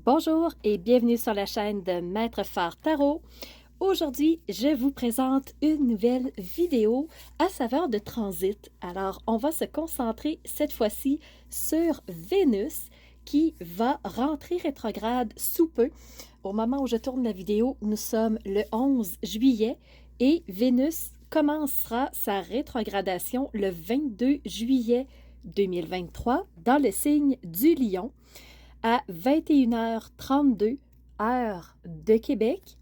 Bonjour et bienvenue sur la chaîne de Maître Phare Tarot. Aujourd'hui, je vous présente une nouvelle vidéo à saveur de transit. Alors, on va se concentrer cette fois-ci sur Vénus qui va rentrer rétrograde sous peu. Au moment où je tourne la vidéo, nous sommes le 11 juillet et Vénus commencera sa rétrogradation le 22 juillet 2023 dans le signe du Lion à 21h32 heure de Québec.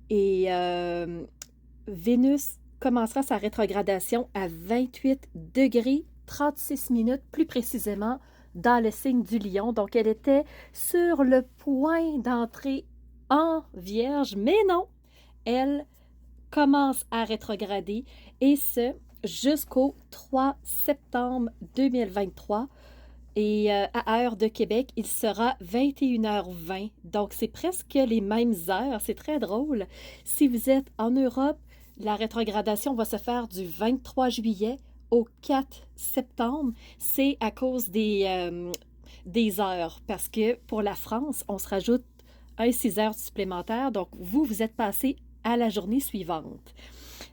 Et Vénus commencera sa rétrogradation à 28 degrés 36 minutes, plus précisément dans le signe du Lion. Donc, elle était sur le point d'entrer en Vierge, mais non, elle commence à rétrograder et ce jusqu'au 3 septembre 2023. Et à heure de Québec, il sera 21h20. Donc, c'est presque les mêmes heures. C'est très drôle. Si vous êtes en Europe, la rétrogradation va se faire du 23 juillet au 4 septembre. C'est à cause des heures. Parce que pour la France, on se rajoute 6 heures supplémentaires. Donc, vous êtes passé à la journée suivante.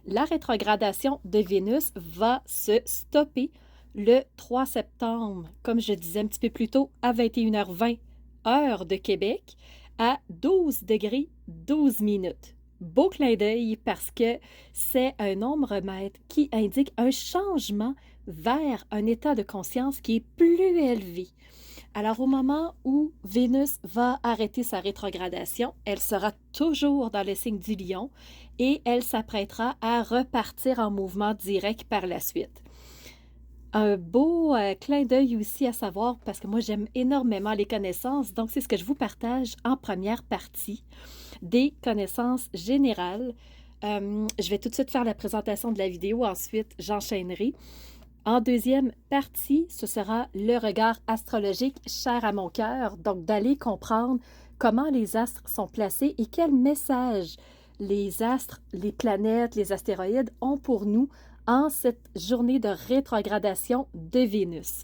La rétrogradation de Vénus va se stopper le 3 septembre, comme je disais un petit peu plus tôt, à 21h20, heure de Québec, à 12 degrés 12 minutes. Beau clin d'œil parce que c'est un nombre maître qui indique un changement vers un état de conscience qui est plus élevé. Alors, au moment où Vénus va arrêter sa rétrogradation, elle sera toujours dans le signe du Lion et elle s'apprêtera à repartir en mouvement direct par la suite. Un beau clin d'œil aussi à savoir, parce que moi j'aime énormément les connaissances, donc c'est ce que je vous partage en première partie, des connaissances générales. Je vais tout de suite faire la présentation de la vidéo, ensuite j'enchaînerai. En deuxième partie, ce sera le regard astrologique cher à mon cœur, donc d'aller comprendre comment les astres sont placés et quel message les astres, les planètes, les astéroïdes ont pour nous en cette journée de rétrogradation de Vénus.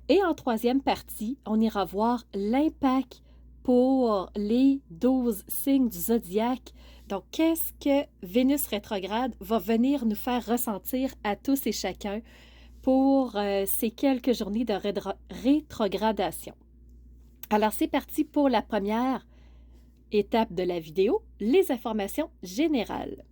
Et en troisième partie, on ira voir l'impact pour les 12 signes du zodiaque. Donc, qu'est-ce que Vénus rétrograde va venir nous faire ressentir à tous et chacun pour ces quelques journées de rétrogradation. Alors, c'est parti pour la première étape de la vidéo, les informations générales.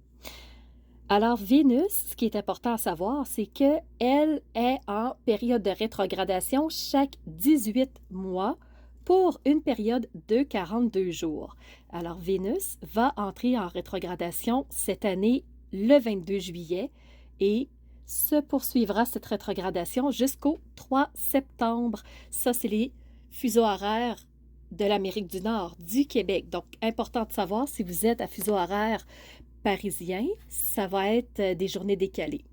Alors, Vénus, ce qui est important à savoir, c'est qu'elle est en période de rétrogradation chaque 18 mois pour une période de 42 jours. Alors, Vénus va entrer en rétrogradation cette année le 22 juillet et se poursuivra cette rétrogradation jusqu'au 3 septembre. Ça, c'est les fuseaux horaires de l'Amérique du Nord, du Québec. Donc, important de savoir, si vous êtes à fuseau horaire parisien, ça va être des journées décalées.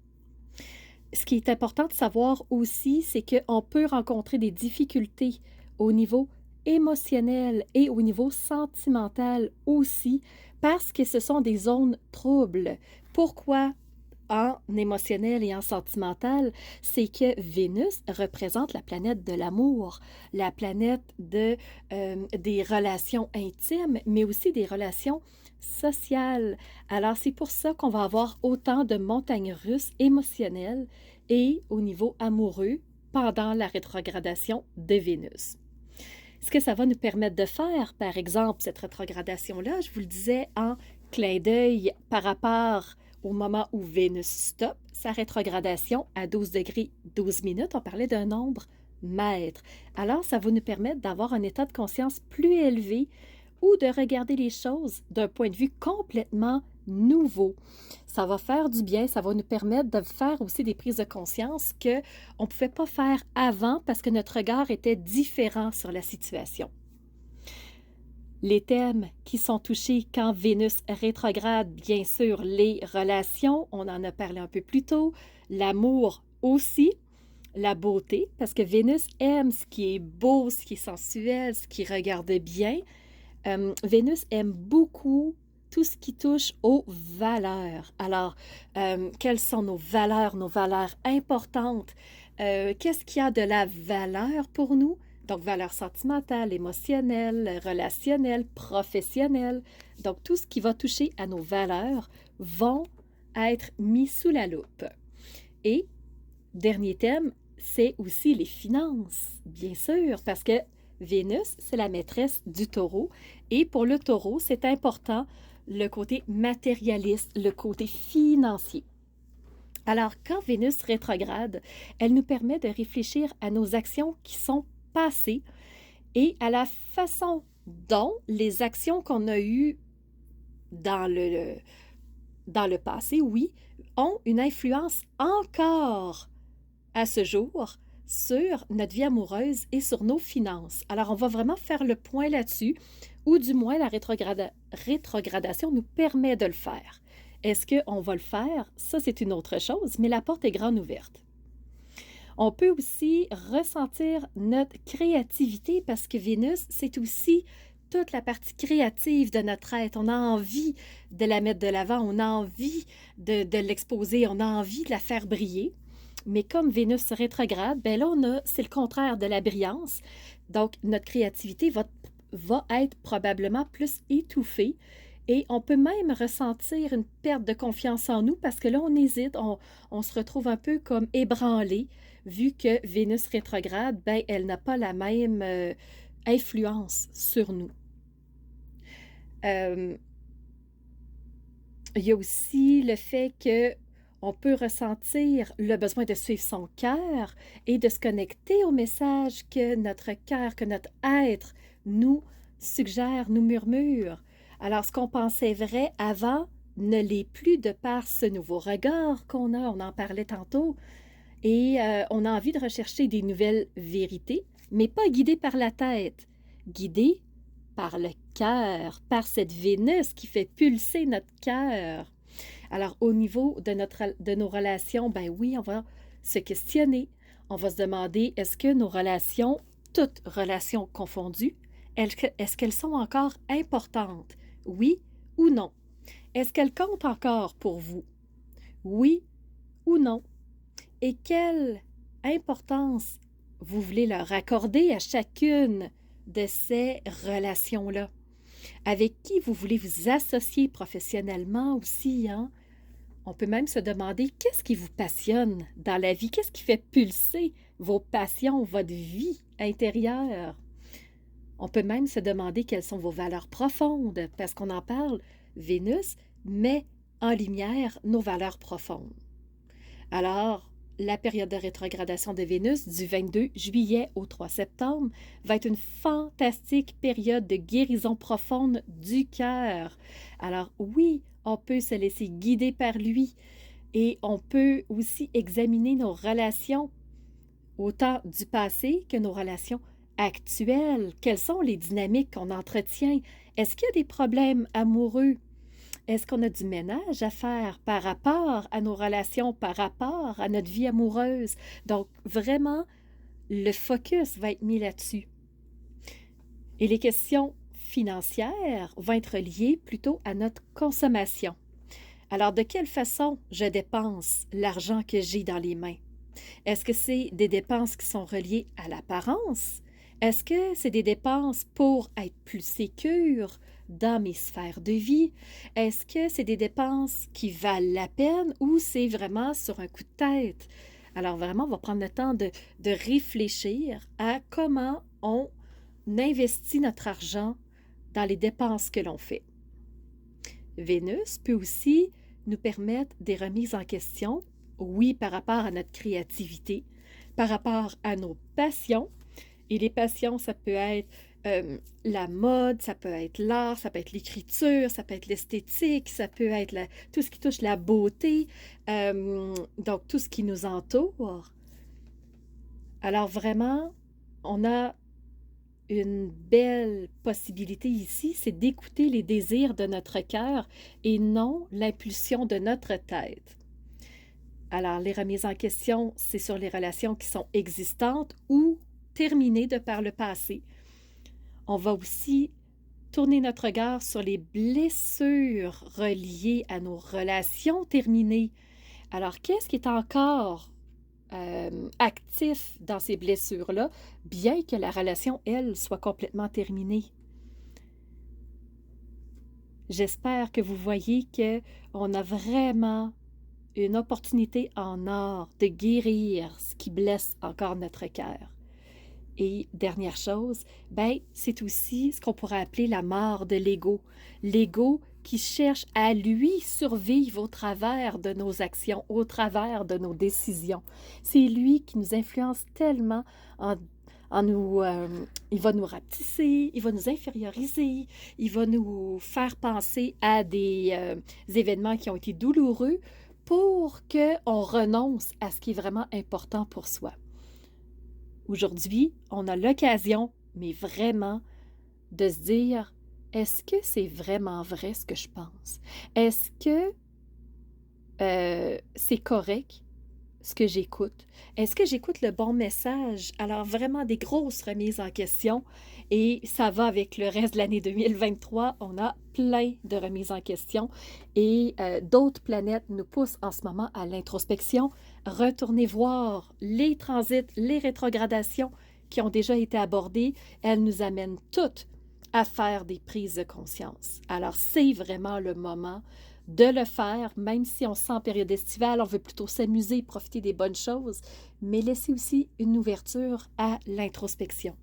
Ce qui est important de savoir aussi, c'est qu'on peut rencontrer des difficultés au niveau émotionnel et au niveau sentimental aussi, parce que ce sont des zones troubles. Pourquoi? En émotionnel et en sentimental, c'est que Vénus représente la planète de l'amour, la planète des relations intimes, mais aussi des relations sociales. Alors, c'est pour ça qu'on va avoir autant de montagnes russes émotionnelles et au niveau amoureux pendant la rétrogradation de Vénus. Ce que ça va nous permettre de faire, par exemple, cette rétrogradation-là, je vous le disais en clin d'œil par rapport au moment où Vénus stoppe sa rétrogradation à 12 degrés 12 minutes, on parlait d'un nombre maître. Alors, ça va nous permettre d'avoir un état de conscience plus élevé ou de regarder les choses d'un point de vue complètement nouveau. Ça va faire du bien, ça va nous permettre de faire aussi des prises de conscience qu'on ne pouvait pas faire avant parce que notre regard était différent sur la situation. Les thèmes qui sont touchés quand Vénus rétrograde, bien sûr, les relations, on en a parlé un peu plus tôt, l'amour aussi, la beauté, parce que Vénus aime ce qui est beau, ce qui est sensuel, ce qui regarde bien. Vénus aime beaucoup tout ce qui touche aux valeurs. Alors, quelles sont nos valeurs importantes? Qu'est-ce qui a de la valeur pour nous? Donc, valeurs sentimentales, émotionnelles, relationnelles, professionnelles. Donc, tout ce qui va toucher à nos valeurs vont être mis sous la loupe. Et, dernier thème, c'est aussi les finances, bien sûr, parce que Vénus, c'est la maîtresse du taureau. Et pour le taureau, c'est important le côté matérialiste, le côté financier. Alors, quand Vénus rétrograde, elle nous permet de réfléchir à nos actions qui sont passées et à la façon dont les actions qu'on a eues dans le passé, oui, ont une influence encore à ce jour sur notre vie amoureuse et sur nos finances. Alors, on va vraiment faire le point là-dessus, ou du moins la rétrogradation nous permet de le faire. Est-ce qu'on va le faire? Ça, c'est une autre chose, mais la porte est grande ouverte. On peut aussi ressentir notre créativité parce que Vénus, c'est aussi toute la partie créative de notre être. On a envie de la mettre de l'avant, on a envie de l'exposer, on a envie de la faire briller. Mais comme Vénus rétrograde, ben là, c'est le contraire de la brillance. Donc, notre créativité va être probablement plus étouffée et on peut même ressentir une perte de confiance en nous parce que là, on hésite, on se retrouve un peu comme ébranlé vu que Vénus rétrograde, ben, elle n'a pas la même influence sur nous. Il y a aussi le fait que on peut ressentir le besoin de suivre son cœur et de se connecter au message que notre cœur, que notre être nous suggère, nous murmure. Alors, ce qu'on pensait vrai avant ne l'est plus de par ce nouveau regard qu'on a, on en parlait tantôt, et on a envie de rechercher des nouvelles vérités, mais pas guidées par la tête, guidées par le cœur, par cette Vénus qui fait pulser notre cœur. Alors, au niveau de nos relations, ben oui, on va se questionner. On va se demander, est-ce que nos relations, toutes relations confondues, est-ce qu'elles sont encore importantes? Oui ou non? Est-ce qu'elles comptent encore pour vous? Oui ou non? Et quelle importance vous voulez leur accorder à chacune de ces relations-là? Avec qui vous voulez vous associer professionnellement aussi, hein? On peut même se demander qu'est-ce qui vous passionne dans la vie, qu'est-ce qui fait pulser vos passions, votre vie intérieure. On peut même se demander quelles sont vos valeurs profondes, parce qu'on en parle, Vénus met en lumière nos valeurs profondes. Alors, la période de rétrogradation de Vénus du 22 juillet au 3 septembre va être une fantastique période de guérison profonde du cœur. Alors oui, on peut se laisser guider par lui et on peut aussi examiner nos relations, autant du passé que nos relations actuelles. Quelles sont les dynamiques qu'on entretient? Est-ce qu'il y a des problèmes amoureux? Est-ce qu'on a du ménage à faire par rapport à nos relations, par rapport à notre vie amoureuse? Donc, vraiment, le focus va être mis là-dessus. Et les questions financières vont être liées plutôt à notre consommation. Alors, de quelle façon je dépense l'argent que j'ai dans les mains? Est-ce que c'est des dépenses qui sont reliées à l'apparence? Est-ce que c'est des dépenses pour être plus sécure dans mes sphères de vie? Est-ce que c'est des dépenses qui valent la peine ou c'est vraiment sur un coup de tête? Alors vraiment, on va prendre le temps de réfléchir à comment on investit notre argent dans les dépenses que l'on fait. Vénus peut aussi nous permettre des remises en question, oui, par rapport à notre créativité, par rapport à nos passions. Et les passions, ça peut être la mode, ça peut être l'art, ça peut être l'écriture, ça peut être l'esthétique, ça peut être tout ce qui touche la beauté, donc tout ce qui nous entoure. Alors vraiment, on a une belle possibilité ici, c'est d'écouter les désirs de notre cœur et non l'impulsion de notre tête. Alors, les remises en question, c'est sur les relations qui sont existantes ou terminées de par le passé. On va aussi tourner notre regard sur les blessures reliées à nos relations terminées. Alors, qu'est-ce qui est encore actif dans ces blessures-là, bien que la relation, elle, soit complètement terminée. J'espère que vous voyez qu'on a vraiment une opportunité en or de guérir ce qui blesse encore notre cœur. Et dernière chose, ben, c'est aussi ce qu'on pourrait appeler la mort de l'ego. L'ego qui cherche à lui survivre au travers de nos actions, au travers de nos décisions. C'est lui qui nous influence tellement en nous, il va nous rapetisser, il va nous inférioriser, il va nous faire penser à des événements qui ont été douloureux pour qu'on renonce à ce qui est vraiment important pour soi. Aujourd'hui, on a l'occasion, mais vraiment, de se dire, est-ce que c'est vraiment vrai ce que je pense? Est-ce que c'est correct ce que j'écoute? Est-ce que j'écoute le bon message? Alors vraiment des grosses remises en question et ça va avec le reste de l'année 2023. On a plein de remises en question et d'autres planètes nous poussent en ce moment à l'introspection. Retournez voir les transits, les rétrogradations qui ont déjà été abordées. Elles nous amènent toutes à faire des prises de conscience. Alors c'est vraiment le moment de le faire, même si on se sent en période estivale, on veut plutôt s'amuser, profiter des bonnes choses, mais laisser aussi une ouverture à l'introspection.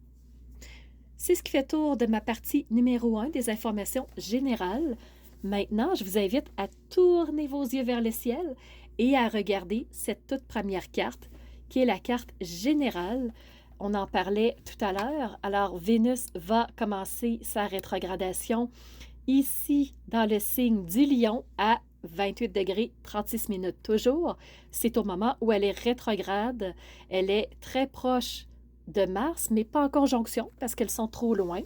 C'est ce qui fait tour de ma partie numéro 1 des informations générales. Maintenant, je vous invite à tourner vos yeux vers le ciel et à regarder cette toute première carte, qui est la carte générale. On en parlait tout à l'heure. Alors, Vénus va commencer sa rétrogradation ici, dans le signe du Lion, à 28 degrés 36 minutes toujours. C'est au moment où elle est rétrograde. Elle est très proche de Mars, mais pas en conjonction parce qu'elles sont trop loin,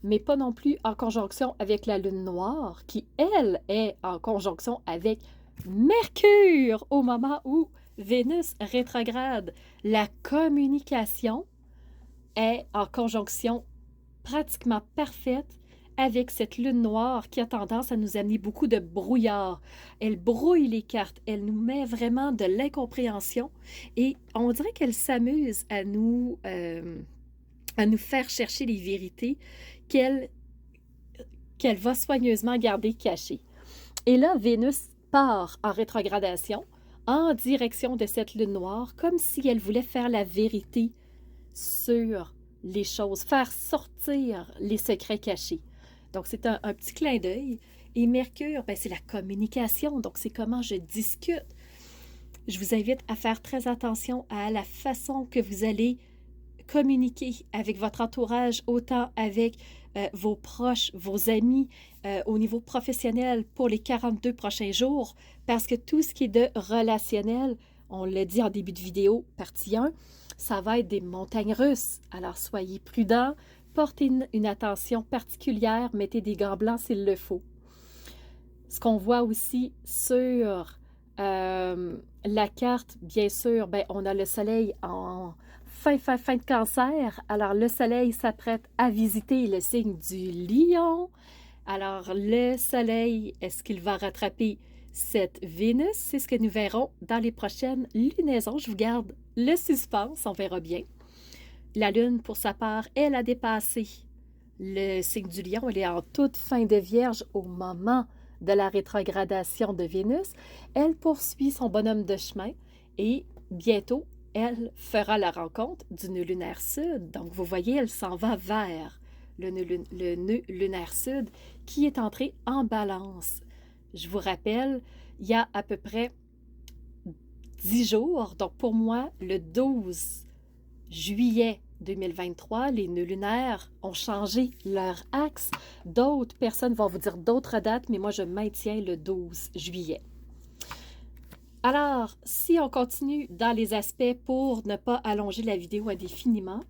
mais pas non plus en conjonction avec la Lune noire, qui, elle, est en conjonction avec Mercure au moment où Vénus rétrograde. La communication est en conjonction pratiquement parfaite avec cette lune noire qui a tendance à nous amener beaucoup de brouillard. Elle brouille les cartes, elle nous met vraiment de l'incompréhension et on dirait qu'elle s'amuse à nous faire chercher les vérités qu'elle va soigneusement garder cachées. Et là, Vénus part en rétrogradation en direction de cette lune noire, comme si elle voulait faire la vérité sur les choses, faire sortir les secrets cachés. Donc, c'est un petit clin d'œil. Et Mercure, ben, c'est la communication, donc c'est comment je discute. Je vous invite à faire très attention à la façon que vous allez communiquer avec votre entourage, autant avec vos proches, vos amis, au niveau professionnel pour les 42 prochains jours, parce que tout ce qui est de relationnel, on l'a dit en début de vidéo, partie 1, ça va être des montagnes russes. Alors, soyez prudents, portez une attention particulière, mettez des gants blancs s'il le faut. Ce qu'on voit aussi sur la carte, bien sûr, ben, on a le soleil en fin de Cancer. Alors, le soleil s'apprête à visiter le signe du Lion. Alors, le soleil, est-ce qu'il va rattraper cette Vénus? C'est ce que nous verrons dans les prochaines lunaisons. Je vous garde le suspense, on verra bien. La Lune, pour sa part, elle a dépassé le signe du Lion. Elle est en toute fin de Vierge au moment de la rétrogradation de Vénus. Elle poursuit son bonhomme de chemin et bientôt, elle fera la rencontre du nœud lunaire sud. Donc, vous voyez, elle s'en va vers le nœud lunaire sud qui est entré en balance. Je vous rappelle, il y a à peu près 10 jours, donc pour moi, le 12 juillet 2023, les nœuds lunaires ont changé leur axe. D'autres personnes vont vous dire d'autres dates, mais moi, je maintiens le 12 juillet. Alors, si on continue dans les aspects pour ne pas allonger la vidéo indéfiniment,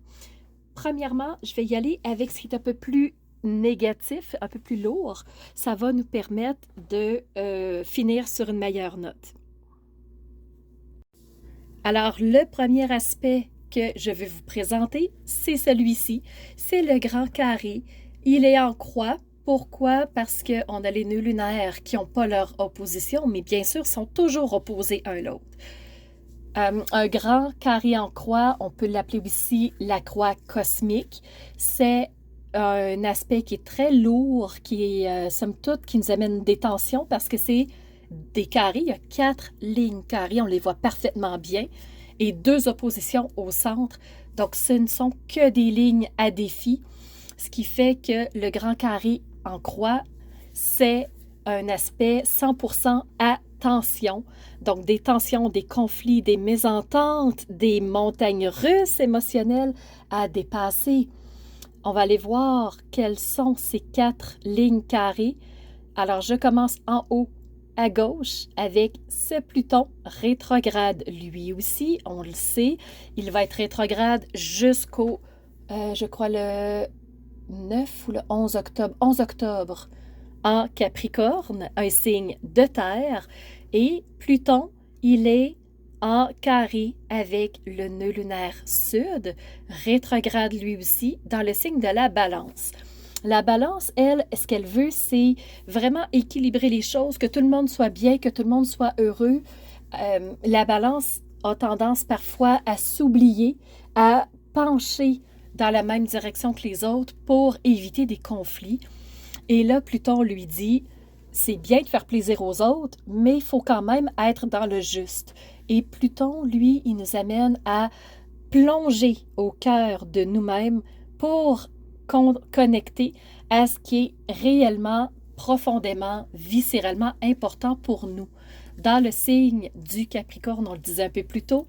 premièrement, je vais y aller avec ce qui est un peu plus négatif, un peu plus lourd. Ça va nous permettre de finir sur une meilleure note. Alors, le premier aspect que je vais vous présenter, c'est celui-ci. C'est le grand carré. Il est en croix. Pourquoi? Parce qu'on a les nœuds lunaires qui n'ont pas leur opposition, mais bien sûr, sont toujours opposés un à l'autre. Un grand carré en croix, on peut l'appeler aussi la croix cosmique. C'est un aspect qui est très lourd, qui est, somme toute, qui nous amène des tensions parce que c'est des carrés. Il y a 4 lignes carrées, on les voit parfaitement bien, et 2 oppositions au centre. Donc, ce ne sont que des lignes à défi, ce qui fait que le grand carré en croix, c'est un aspect 100% à tension. Donc, des tensions, des conflits, des mésententes, des montagnes russes émotionnelles à dépasser. On va aller voir quelles sont ces 4 lignes carrées. Alors, je commence en haut à gauche avec ce Pluton rétrograde. Lui aussi, on le sait, il va être rétrograde jusqu'au, je crois, le 9 ou le 11 octobre. 11 octobre en Capricorne, un signe de terre. Et Pluton, il est en carré avec le nœud lunaire sud, rétrograde lui aussi dans le signe de la Balance. La Balance, elle, ce qu'elle veut, c'est vraiment équilibrer les choses, que tout le monde soit bien, que tout le monde soit heureux. La Balance a tendance parfois à s'oublier, à pencher dans la même direction que les autres pour éviter des conflits. Et là, Pluton lui dit, c'est bien de faire plaisir aux autres, mais il faut quand même être dans le juste. Et Pluton, lui, il nous amène à plonger au cœur de nous-mêmes pour connecter à ce qui est réellement, profondément, viscéralement important pour nous. Dans le signe du Capricorne, on le disait un peu plus tôt,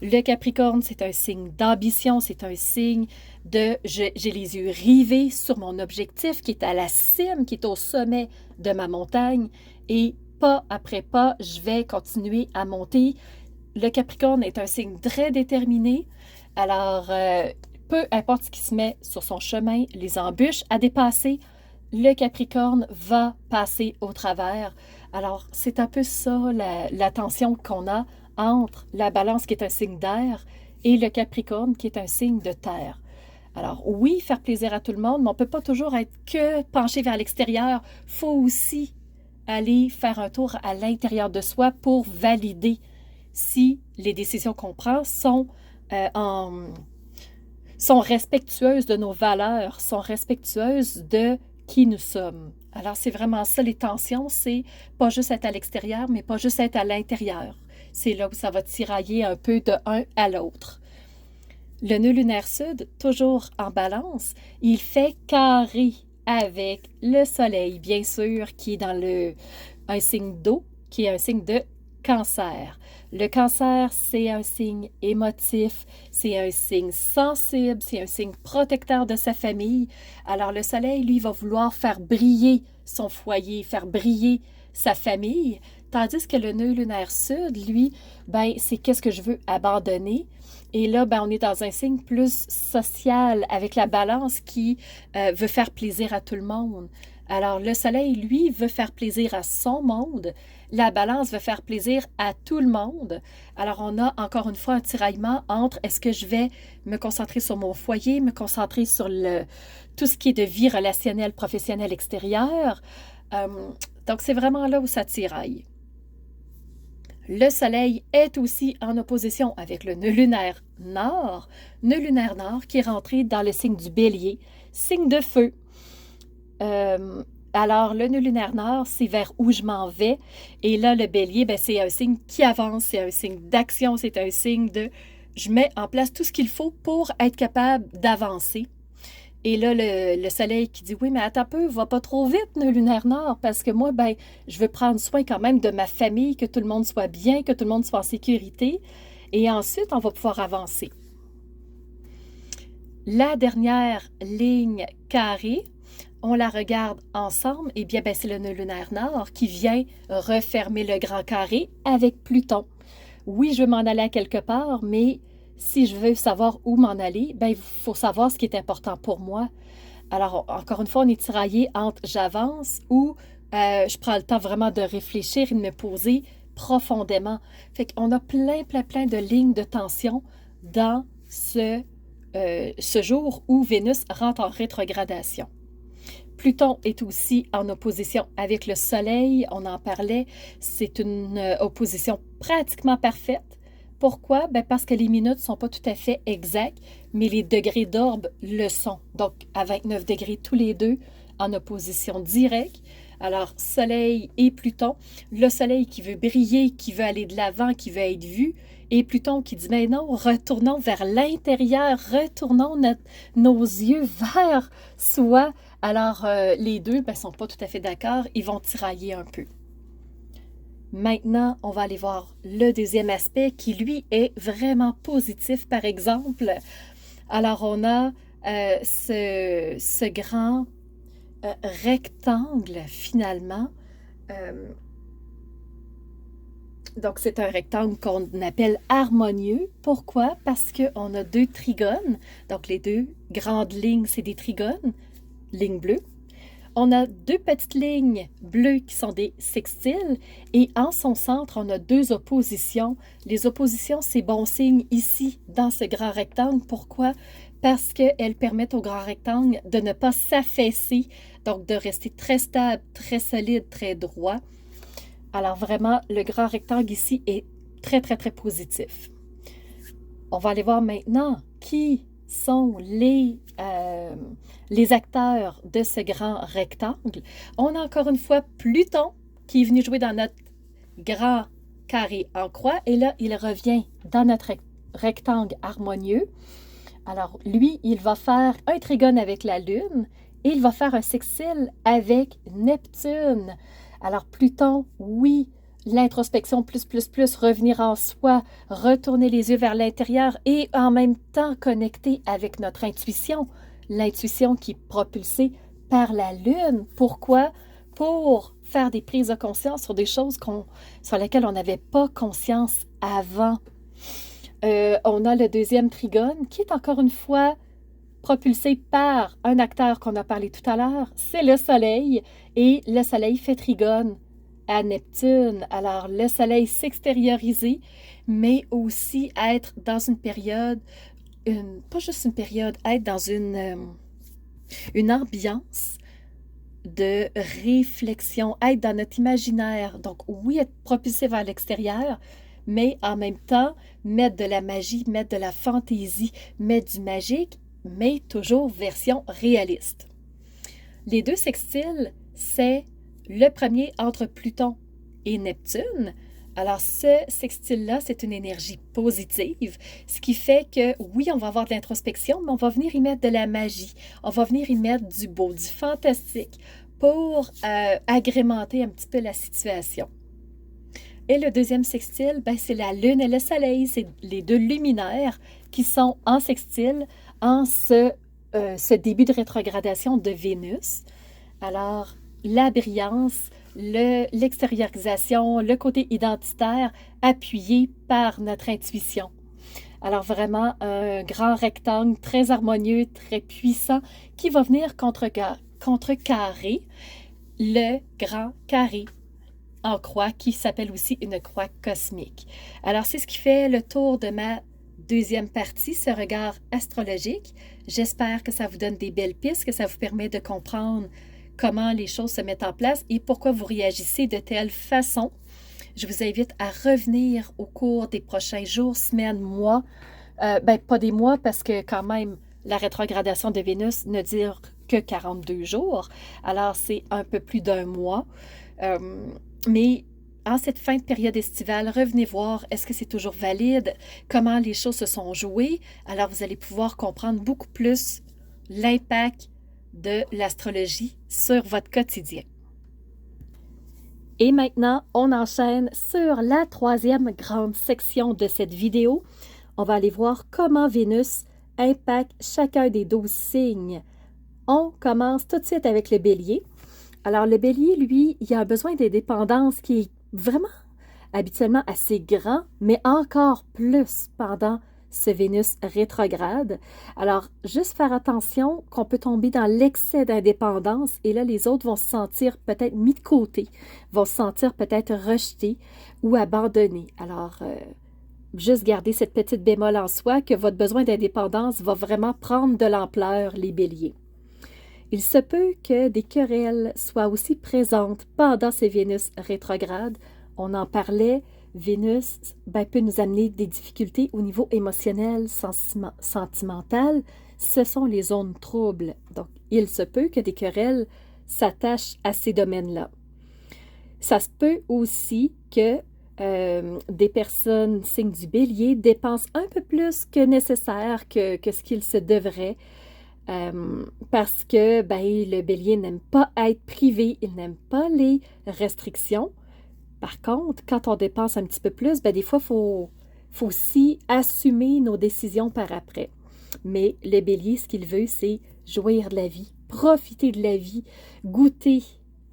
le Capricorne, c'est un signe d'ambition, c'est un signe de j'ai les yeux rivés sur mon objectif qui est à la cime, qui est au sommet de ma montagne et pas après pas, je vais continuer à monter. Le Capricorne est un signe très déterminé, alors peu importe ce qui se met sur son chemin, les embûches à dépasser, le Capricorne va passer au travers. Alors, c'est un peu ça la tension qu'on a entre la Balance qui est un signe d'air et le Capricorne qui est un signe de terre. Alors oui, faire plaisir à tout le monde, mais on ne peut pas toujours être que penché vers l'extérieur. Il faut aussi aller faire un tour à l'intérieur de soi pour valider si les décisions qu'on prend sont respectueuses de nos valeurs, sont respectueuses de qui nous sommes. Alors, c'est vraiment ça, les tensions, c'est pas juste être à l'extérieur, mais pas juste être à l'intérieur. C'est là où ça va tirailler un peu de un à l'autre. Le nœud lunaire sud, toujours en Balance, il fait carré avec le soleil, bien sûr, qui est dans un signe d'eau, qui est un signe de Cancer. Le Cancer, c'est un signe émotif, c'est un signe sensible, c'est un signe protecteur de sa famille. Alors le soleil, lui, va vouloir faire briller son foyer, faire briller sa famille, tandis que le nœud lunaire sud, lui, ben, c'est qu'est-ce que je veux abandonner. Et là, ben, on est dans un signe plus social avec la Balance qui veut faire plaisir à tout le monde. Alors, le soleil, lui, veut faire plaisir à son monde. La Balance veut faire plaisir à tout le monde. Alors, on a encore une fois un tiraillement entre est-ce que je vais me concentrer sur mon foyer, me concentrer sur tout ce qui est de vie relationnelle, professionnelle, extérieure. Donc, c'est vraiment là où ça tiraille. Le soleil est aussi en opposition avec le nœud lunaire nord qui est rentré dans le signe du bélier, signe de feu. Alors, le nœud lunaire nord, c'est vers où je m'en vais. Et là, le bélier, ben, c'est un signe qui avance, c'est un signe d'action, c'est un signe de je mets en place tout ce qu'il faut pour être capable d'avancer. Et là, le soleil qui dit oui, mais attends un peu, va pas trop vite, nœud lunaire nord, parce que moi, ben, je veux prendre soin quand même de ma famille, que tout le monde soit bien, que tout le monde soit en sécurité. Et ensuite, on va pouvoir avancer. La dernière ligne carrée, on la regarde ensemble, et bien, ben, c'est le nœud lunaire nord qui vient refermer le grand carré avec Pluton. Oui, je veux m'en aller à quelque part, mais si je veux savoir où m'en aller, ben, il faut savoir ce qui est important pour moi. Alors, encore une fois, on est tiraillé entre j'avance ou je prends le temps vraiment de réfléchir et de me poser profondément. Fait qu'on a plein de lignes de tension dans ce jour où Vénus rentre en rétrogradation. Pluton est aussi en opposition avec le Soleil, on en parlait, c'est une opposition pratiquement parfaite Pourquoi? Ben parce que les minutes ne sont pas tout à fait exactes, mais les degrés d'orbe le sont. Donc, à 29 degrés tous les deux, en opposition directe. Alors, Soleil et Pluton. Le Soleil qui veut briller, qui veut aller de l'avant, qui veut être vu. Et Pluton qui dit, mais non, retournons vers l'intérieur, retournons nos yeux vers soi. Alors, les deux ne sont pas tout à fait d'accord, ils vont tirailler un peu. Maintenant, on va aller voir le deuxième aspect qui, lui, est vraiment positif, par exemple. Alors, on a ce grand rectangle, finalement. Donc, c'est un rectangle qu'on appelle harmonieux. Pourquoi? Parce qu'on a deux trigones. Donc, les deux grandes lignes, c'est des trigones, lignes bleues. On a deux petites lignes bleues qui sont des sextiles et en son centre, on a deux oppositions. Les oppositions, c'est bon signe ici, dans ce grand rectangle. Pourquoi? Parce qu'elles permettent au grand rectangle de ne pas s'affaisser, donc de rester très stable, très solide, très droit. Alors vraiment, le grand rectangle ici est très, très, très positif. On va aller voir maintenant qui sont les acteurs de ce grand rectangle. On a encore une fois Pluton qui est venu jouer dans notre grand carré en croix et là, il revient dans notre rectangle harmonieux. Alors, lui, il va faire un trigone avec la Lune et il va faire un sextile avec Neptune. Alors, Pluton, oui, l'introspection plus, revenir en soi, retourner les yeux vers l'intérieur et en même temps connecter avec notre intuition. L'intuition qui est propulsée par la Lune. Pourquoi? Pour faire des prises de conscience sur des choses sur lesquelles on n'avait pas conscience avant. On a le deuxième trigone qui est encore une fois propulsé par un acteur qu'on a parlé tout à l'heure, c'est le Soleil. Et le Soleil fait trigone à Neptune. Alors, le Soleil s'extérioriser, mais aussi être dans une période, pas juste une période, être dans une ambiance de réflexion, être dans notre imaginaire. Donc, oui, être propulsé vers l'extérieur, mais en même temps, mettre de la magie, mettre de la fantaisie, mettre du magique, mais toujours version réaliste. Les deux sextiles, c'est le premier entre Pluton et Neptune. Alors, ce sextile-là, c'est une énergie positive, ce qui fait que, oui, on va avoir de l'introspection, mais on va venir y mettre de la magie, on va venir y mettre du beau, du fantastique pour agrémenter un petit peu la situation. Et le deuxième sextile, c'est la Lune et le Soleil, c'est les deux luminaires qui sont en sextile en ce début de rétrogradation de Vénus. Alors, la brillance, l'extériorisation, le côté identitaire appuyé par notre intuition. Alors vraiment, un grand rectangle très harmonieux, très puissant, qui va venir contrecarrer le grand carré en croix, qui s'appelle aussi une croix cosmique. Alors, c'est ce qui fait le tour de ma deuxième partie, ce regard astrologique. J'espère que ça vous donne des belles pistes, que ça vous permet de comprendre comment les choses se mettent en place et pourquoi vous réagissez de telle façon. Je vous invite à revenir au cours des prochains jours, semaines, mois. Pas des mois parce que quand même, la rétrogradation de Vénus ne dure que 42 jours. Alors, c'est un peu plus d'un mois. Mais en cette fin de période estivale, revenez voir, est-ce que c'est toujours valide? Comment les choses se sont jouées? Alors, vous allez pouvoir comprendre beaucoup plus l'impact de l'astrologie sur votre quotidien. Et maintenant, on enchaîne sur la troisième grande section de cette vidéo. On va aller voir comment Vénus impacte chacun des 12 signes. On commence tout de suite avec le Bélier. Alors, le Bélier, lui, il a un besoin d'indépendance qui est vraiment habituellement assez grand, mais encore plus pendant ce Vénus rétrograde. Alors, juste faire attention qu'on peut tomber dans l'excès d'indépendance et là, les autres vont se sentir peut-être mis de côté, vont se sentir peut-être rejetés ou abandonnés. Alors, juste garder cette petite bémol en soi que votre besoin d'indépendance va vraiment prendre de l'ampleur, les Béliers. Il se peut que des querelles soient aussi présentes pendant ces Vénus rétrogrades. On en parlait Vénus peut nous amener des difficultés au niveau émotionnel, sentimental. Ce sont les zones troubles. Donc, il se peut que des querelles s'attachent à ces domaines-là. Ça se peut aussi que des personnes signes du Bélier dépensent un peu plus que nécessaire que ce qu'il se devrait parce que le Bélier n'aime pas être privé, il n'aime pas les restrictions. Par contre, quand on dépense un petit peu plus, des fois, il faut aussi assumer nos décisions par après. Mais le Bélier, ce qu'il veut, c'est jouir de la vie, profiter de la vie, goûter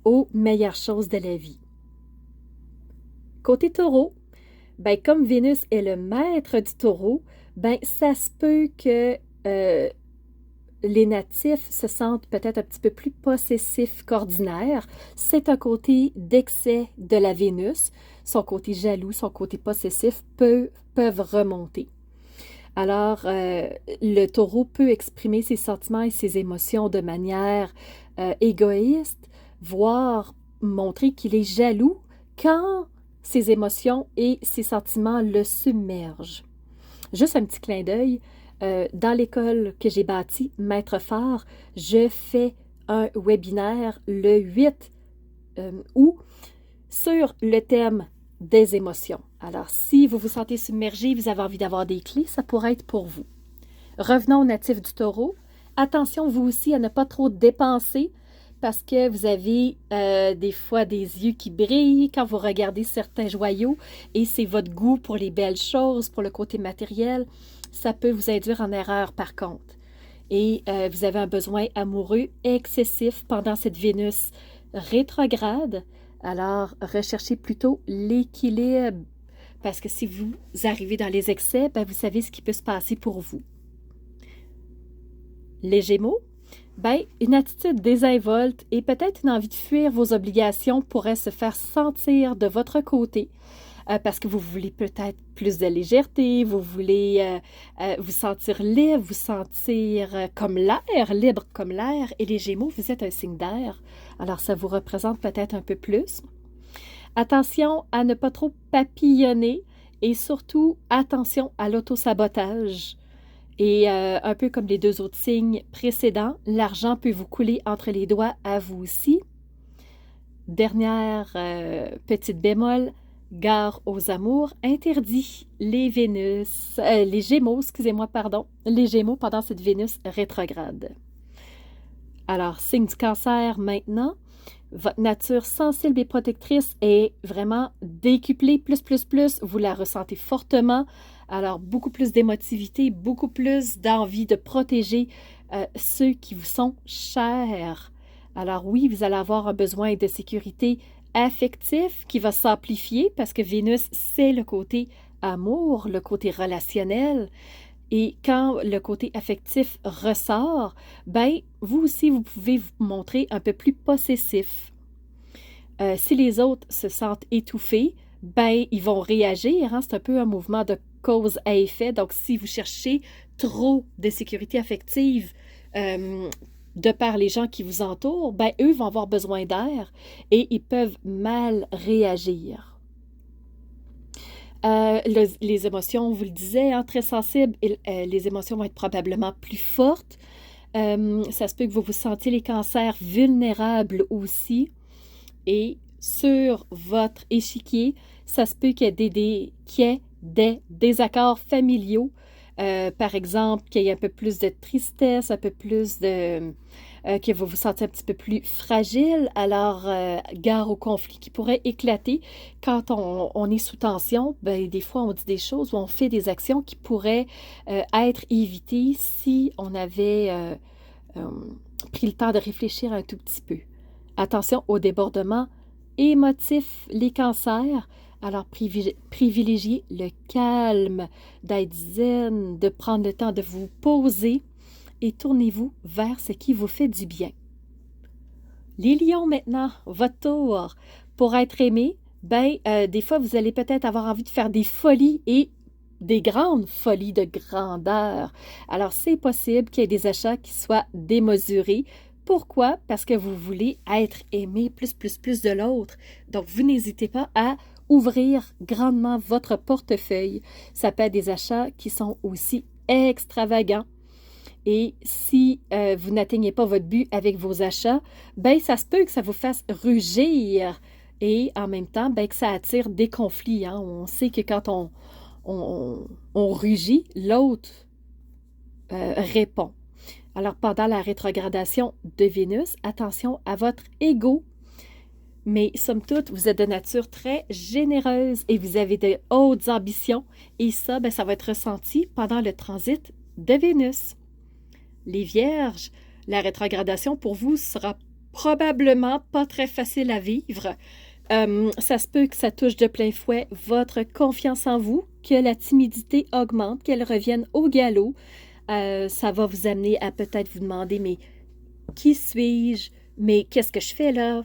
aux meilleures choses de la vie. Côté Taureau, comme Vénus est le maître du Taureau, ça se peut que les natifs se sentent peut-être un petit peu plus possessifs qu'ordinaire. C'est un côté d'excès de la Vénus. Son côté jaloux, son côté possessif peuvent remonter. Alors, le Taureau peut exprimer ses sentiments et ses émotions de manière égoïste, voire montrer qu'il est jaloux quand ses émotions et ses sentiments le submergent. Juste un petit clin d'œil, dans l'école que j'ai bâtie, Maître Phare, je fais un webinaire le 8 août sur le thème des émotions. Alors, si vous vous sentez submergé, vous avez envie d'avoir des clés, ça pourrait être pour vous. Revenons aux natifs du Taureau. Attention, vous aussi, à ne pas trop dépenser parce que vous avez des fois des yeux qui brillent quand vous regardez certains joyaux et c'est votre goût pour les belles choses, pour le côté matériel. Ça peut vous induire en erreur par contre. Et vous avez un besoin amoureux excessif pendant cette Vénus rétrograde. Alors, recherchez plutôt l'équilibre parce que si vous arrivez dans les excès, vous savez ce qui peut se passer pour vous. Les Gémeaux, une attitude désinvolte et peut-être une envie de fuir vos obligations pourrait se faire sentir de votre côté parce que vous voulez peut-être plus de légèreté, vous voulez vous sentir libre, vous sentir comme l'air, libre comme l'air. Et les Gémeaux, vous êtes un signe d'air, alors ça vous représente peut-être un peu plus. Attention à ne pas trop papillonner et surtout attention à l'autosabotage. Et un peu comme les deux autres signes précédents, l'argent peut vous couler entre les doigts à vous aussi. Dernière petite bémol, gare aux amours, interdit les Gémeaux, les Gémeaux pendant cette Vénus rétrograde. Alors, signe du Cancer maintenant, votre nature sensible et protectrice est vraiment décuplée, plus, vous la ressentez fortement. Alors, beaucoup plus d'émotivité, beaucoup plus d'envie de protéger ceux qui vous sont chers. Alors oui, vous allez avoir un besoin de sécurité affectif qui va s'amplifier parce que Vénus, c'est le côté amour, le côté relationnel. Et quand le côté affectif ressort, vous aussi, vous pouvez vous montrer un peu plus possessif. Si les autres se sentent étouffés, ils vont réagir. C'est un peu un mouvement de cause à effet. Donc, si vous cherchez trop de sécurité affective de par les gens qui vous entourent, eux vont avoir besoin d'air et ils peuvent mal réagir. Les émotions, on vous le disait, très sensibles, les émotions vont être probablement plus fortes. Ça se peut que vous vous sentiez les cancers vulnérables aussi. Et sur votre échiquier, ça se peut qu'il y ait des désaccords familiaux. Par exemple, qu'il y ait un peu plus de tristesse, un peu plus de... que vous vous sentez un petit peu plus fragile. Alors, gare au conflit qui pourrait éclater. Quand on est sous tension, des fois, on dit des choses ou on fait des actions qui pourraient être évitées si on avait pris le temps de réfléchir un tout petit peu. Attention au débordement émotif, les cancers. Alors, privilégiez le calme, d'être zen, de prendre le temps de vous poser et tournez-vous vers ce qui vous fait du bien. Les lions maintenant, votre tour. Pour être aimé, des fois, vous allez peut-être avoir envie de faire des folies et des grandes folies de grandeur. Alors, c'est possible qu'il y ait des achats qui soient démesurés. Pourquoi? Parce que vous voulez être aimé plus de l'autre. Donc, vous n'hésitez pas à ouvrir grandement votre portefeuille. Ça peut être des achats qui sont aussi extravagants. Et si vous n'atteignez pas votre but avec vos achats, ben ça se peut que ça vous fasse rugir et en même temps, ben, que ça attire des conflits. Hein. On sait que quand on rugit, l'autre répond. Alors, pendant la rétrogradation de Vénus, attention à votre ego. Mais somme toute, vous êtes de nature très généreuse et vous avez de hautes ambitions. Et ça, ben, ça va être ressenti pendant le transit de Vénus. Les Vierges, la rétrogradation pour vous sera probablement pas très facile à vivre. Ça se peut que ça touche de plein fouet votre confiance en vous, que la timidité augmente, qu'elle revienne au galop. Ça va vous amener à peut-être vous demander, mais qui suis-je? Mais qu'est-ce que je fais là?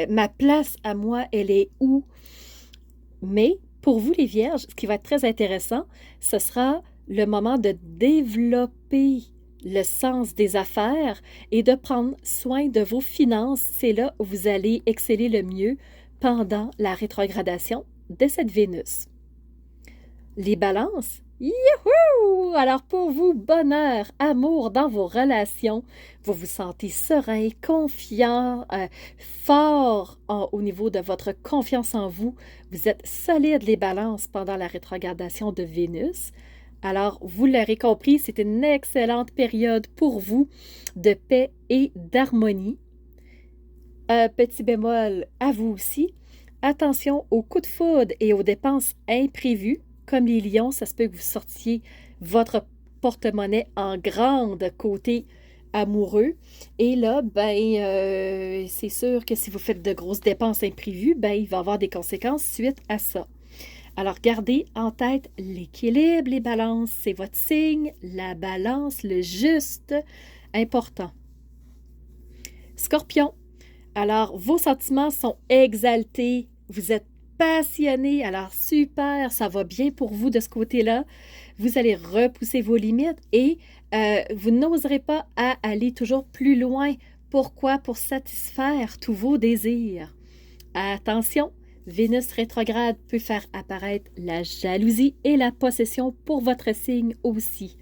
Ma place à moi, elle est où? Mais pour vous, les Vierges, ce qui va être très intéressant, ce sera le moment de développer le sens des affaires et de prendre soin de vos finances. C'est là où vous allez exceller le mieux pendant la rétrogradation de cette Vénus. Les balances, youhou! Alors pour vous, bonheur, amour dans vos relations, vous vous sentez serein, confiant, fort au niveau de votre confiance en vous. Vous êtes solide les balances pendant la rétrogradation de Vénus. Alors, vous l'aurez compris, c'est une excellente période pour vous de paix et d'harmonie. Petit bémol à vous aussi, attention aux coups de foudre et aux dépenses imprévues. Comme les lions, ça se peut que vous sortiez votre porte-monnaie en grande côté amoureux. Et là, ben, c'est sûr que si vous faites de grosses dépenses imprévues, ben, il va y avoir des conséquences suite à ça. Alors, gardez en tête l'équilibre, les balances, c'est votre signe, la balance, le juste, important. Scorpion, alors vos sentiments sont exaltés, vous êtes passionné, alors super, ça va bien pour vous de ce côté-là. Vous allez repousser vos limites et vous n'oserez pas à aller toujours plus loin. Pourquoi? Pour satisfaire tous vos désirs. Attention, Vénus rétrograde peut faire apparaître la jalousie et la possession pour votre signe aussi.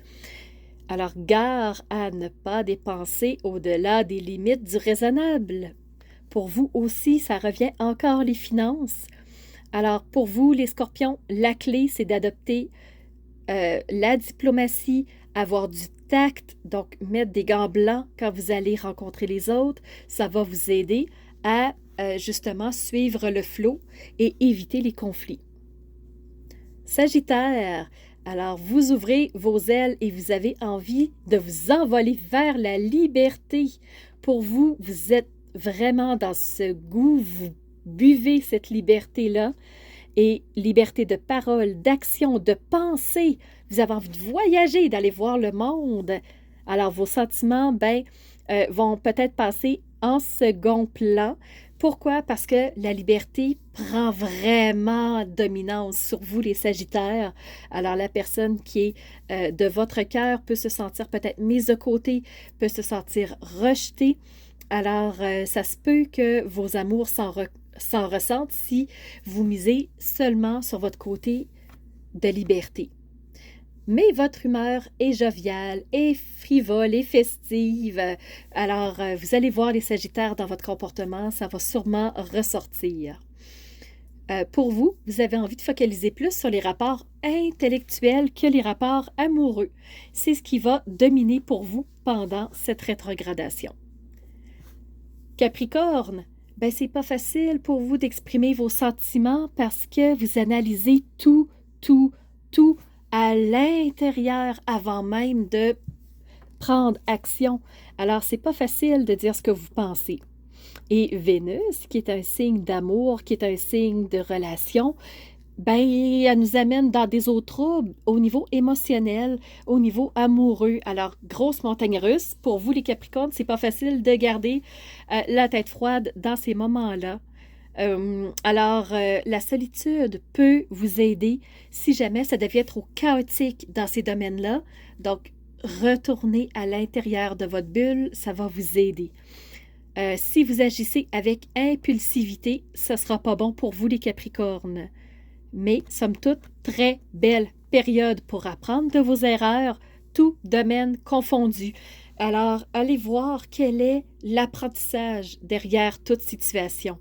Alors, gare à ne pas dépenser au-delà des limites du raisonnable. Pour vous aussi, ça revient encore les finances. Alors, pour vous, les scorpions, la clé, c'est d'adopter la diplomatie, avoir du tact, donc mettre des gants blancs quand vous allez rencontrer les autres. Ça va vous aider à justement suivre le flot et éviter les conflits. Sagittaire, alors vous ouvrez vos ailes et vous avez envie de vous envoler vers la liberté. Pour vous, vous êtes vraiment dans ce goût, vous buvez cette liberté-là et liberté de parole, d'action, de pensée. Vous avez envie de voyager, d'aller voir le monde. Alors vos sentiments, vont peut-être passer en second plan. Pourquoi? Parce que la liberté prend vraiment dominance sur vous, les Sagittaires. Alors, la personne qui est de votre cœur peut se sentir peut-être mise de côté, peut se sentir rejetée. Alors, ça se peut que vos amours s'en ressentent si vous misez seulement sur votre côté de liberté. Mais votre humeur est joviale, est frivole, est festive. Alors, vous allez voir les Sagittaires dans votre comportement, ça va sûrement ressortir. Pour vous, vous avez envie de focaliser plus sur les rapports intellectuels que les rapports amoureux. C'est ce qui va dominer pour vous pendant cette rétrogradation. Capricorne, c'est pas facile pour vous d'exprimer vos sentiments parce que vous analysez tout à l'intérieur avant même de prendre action. Alors, c'est pas facile de dire ce que vous pensez. Et Vénus, qui est un signe d'amour, qui est un signe de relation, elle nous amène dans des eaux troubles au niveau émotionnel, au niveau amoureux. Alors, grosse montagne russe. Pour vous, les Capricornes, c'est pas facile de garder la tête froide dans ces moments-là. La solitude peut vous aider si jamais ça devient trop chaotique dans ces domaines-là. Donc, retournez à l'intérieur de votre bulle, ça va vous aider. Si vous agissez avec impulsivité, ce ne sera pas bon pour vous, les Capricornes. mais somme toute, très belle période pour apprendre de vos erreurs, tout domaine confondu. Alors, allez voir quel est l'apprentissage derrière toute situation.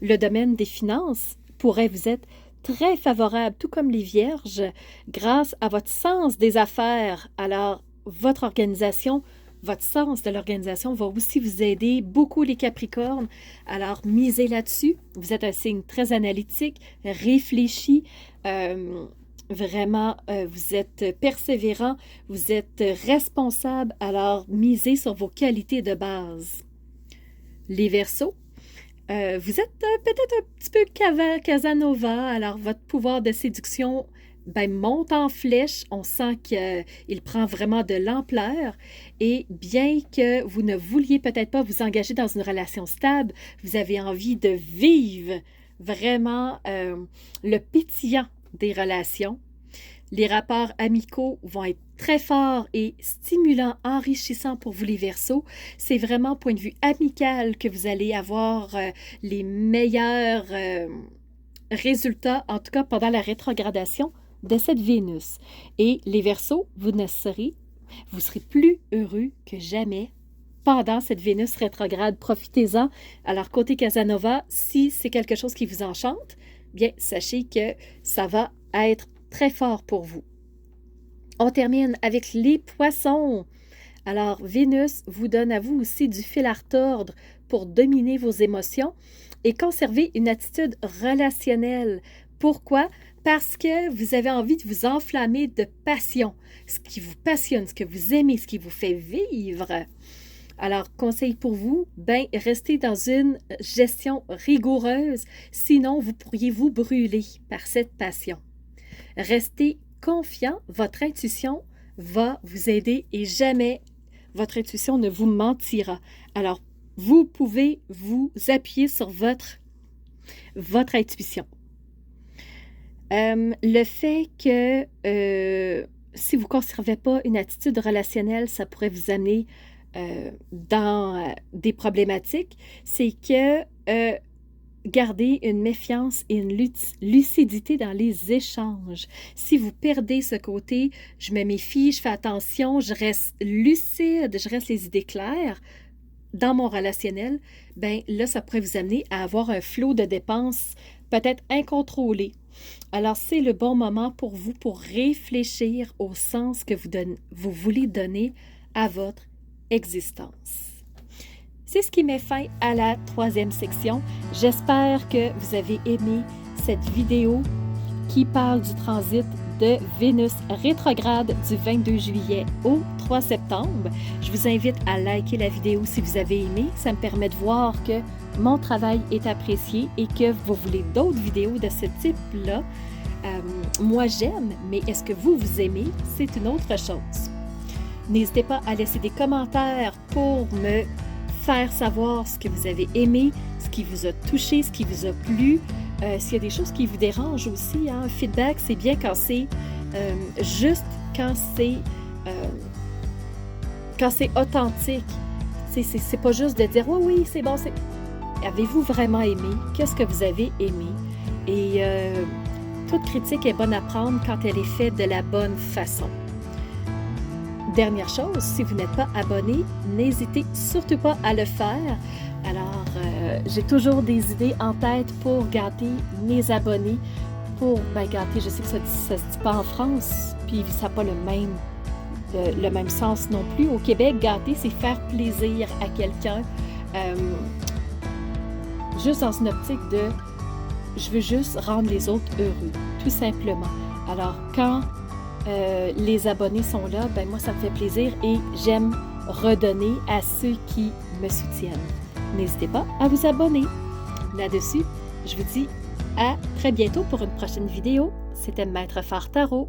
Le domaine des finances pourrait vous être très favorable, tout comme les vierges, grâce à votre sens des affaires. Alors, votre organisation, votre sens de l'organisation va aussi vous aider, beaucoup les Capricornes. Alors, misez là-dessus. Vous êtes un signe très analytique, réfléchi, vraiment, vous êtes persévérant, vous êtes responsable. Alors, misez sur vos qualités de base. Les Verseaux, vous êtes peut-être un petit peu Casanova, alors votre pouvoir de séduction monte en flèche. On sent qu'il prend vraiment de l'ampleur et bien que vous ne vouliez peut-être pas vous engager dans une relation stable, vous avez envie de vivre vraiment le pétillant des relations. Les rapports amicaux vont être très forts et stimulants, enrichissants pour vous les Verseaux. C'est vraiment point de vue amical que vous allez avoir les meilleurs résultats, en tout cas pendant la rétrogradation de cette Vénus. Et les Verseaux, vous serez plus heureux que jamais pendant cette Vénus rétrograde. Profitez-en. Alors, côté Casanova, si c'est quelque chose qui vous enchante, bien, sachez que ça va être très fort pour vous. On termine avec les Poissons. Alors, Vénus vous donne à vous aussi du fil à retordre pour dominer vos émotions et conserver une attitude relationnelle. Pourquoi? Parce que vous avez envie de vous enflammer de passion, ce qui vous passionne, ce que vous aimez, ce qui vous fait vivre. Alors, conseil pour vous, restez dans une gestion rigoureuse, sinon vous pourriez vous brûler par cette passion. Restez confiant, votre intuition va vous aider et jamais votre intuition ne vous mentira. Alors, vous pouvez vous appuyer sur votre intuition. Le fait que si vous ne conservez pas une attitude relationnelle, ça pourrait vous amener dans des problématiques, c'est que gardez une méfiance et une lucidité dans les échanges. Si vous perdez ce côté, je me méfie, je fais attention, je reste lucide, je reste les idées claires dans mon relationnel, là, ça pourrait vous amener à avoir un flot de dépenses peut-être incontrôlé. Alors, c'est le bon moment pour vous pour réfléchir au sens que vous voulez donner à votre existence. C'est ce qui met fin à la 3e section. J'espère que vous avez aimé cette vidéo qui parle du transit de Vénus rétrograde du 22 juillet au 3 septembre. Je vous invite à liker la vidéo si vous avez aimé. Ça me permet de voir que mon travail est apprécié et que vous voulez d'autres vidéos de ce type-là. Moi, j'aime, mais est-ce que vous aimez? C'est une autre chose. N'hésitez pas à laisser des commentaires pour me faire savoir ce que vous avez aimé, ce qui vous a touché, ce qui vous a plu. S'il y a des choses qui vous dérangent aussi, un feedback, c'est bien quand c'est juste, quand c'est authentique. C'est pas juste de dire « oui, c'est bon, c'est... » Avez-vous vraiment aimé? Qu'est-ce que vous avez aimé? Et toute critique est bonne à prendre quand elle est faite de la bonne façon. Dernière chose, si vous n'êtes pas abonné, n'hésitez surtout pas à le faire. Alors, j'ai toujours des idées en tête pour gâter mes abonnés, pour gâter, je sais que ça se dit pas en France, puis ça n'a pas le même sens non plus. Au Québec, gâter, c'est faire plaisir à quelqu'un, juste dans une optique de « je veux juste rendre les autres heureux », tout simplement. Alors, quand les abonnés sont là, moi, ça me fait plaisir et j'aime redonner à ceux qui me soutiennent. N'hésitez pas à vous abonner. Là-dessus, je vous dis à très bientôt pour une prochaine vidéo. C'était Maître Phare Tarot.